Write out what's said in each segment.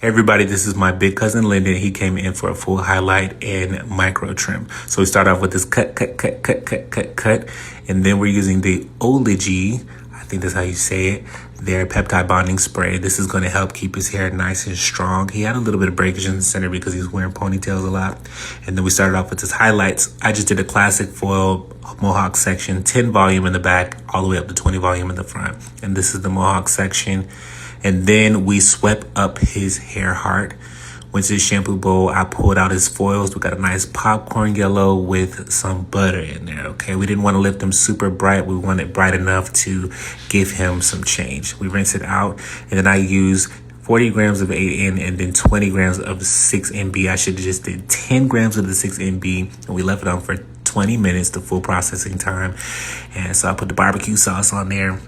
Hey everybody, this is my big cousin Lyndon. He came in for a full highlight and micro trim. So we start off with this cut. And then we're using the LOC, I think that's how you say it, their peptide bonding spray. This is going to help keep his hair nice and strong. He had a little bit of breakage in the center because he was wearing ponytails a lot. And then we started off with his highlights. I just did a classic foil mohawk section, 10 volume in the back, all the way up to 20 volume in the front. And this is the mohawk section. And then we swept up his hair heart. Went to the shampoo bowl. I pulled out his foils. We got a nice popcorn yellow with some butter in there, okay? We didn't want to lift them super bright. We wanted it bright enough to give him some change. We rinsed it out, and then I used 40 grams of 8N and then 20 grams of 6MB. I should have just did 10 grams of the 6MB, and we left it on for 20 minutes, the full processing time. And so I put the barbecue sauce on there.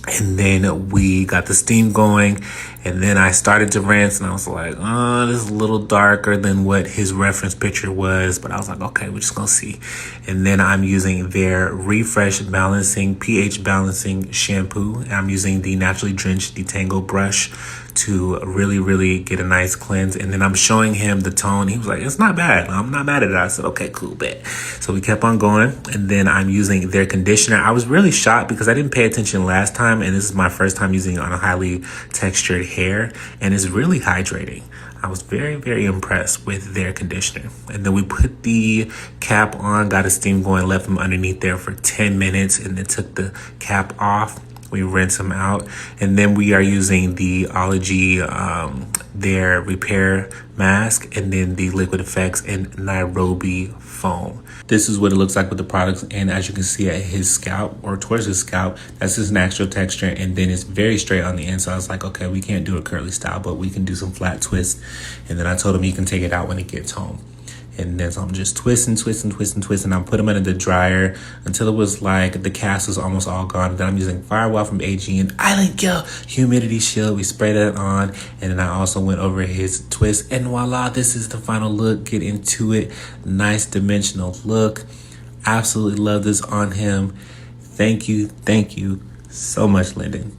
And then we got the steam going, and then I started to rinse, and I was like, oh, this is a little darker than what his reference picture was, but I was like, okay, we're just gonna see. And then I'm using their Refresh Balancing, pH Balancing shampoo, and I'm using the Naturally Drenched Detangle brush to really get a nice cleanse. And then I'm showing him the tone. He was like, it's not bad. I'm not mad at it. I said, okay, cool, bet. So we kept on going, and then I'm using their conditioner. I was really shocked because I didn't pay attention last time, and this is my first time using it on a highly textured hair, and it's really hydrating. I was very impressed with their conditioner. And then we put the cap on, got a steam going, left them underneath there for 10 minutes, and then took the cap off. We rinse them out, and then we are using the Ology, their repair mask, and then the Liquid Effects and Nairobi foam. This is what it looks like with the products, and as you can see at his scalp or towards his scalp, that's his natural texture, and then it's very straight on the end. So I was like, okay, we can't do a curly style, but we can do some flat twists. And then I told him he can take it out when he gets home. And then so I'm just twisting. I'm putting them in the dryer until it was like the cast was almost all gone. Then I'm using Firewall from AG and Island Kill Humidity Shield. We sprayed that on, and then I also went over his twist. And voila, this is the final look. Get into it. Nice dimensional look. Absolutely love this on him. Thank you so much, Lyndon.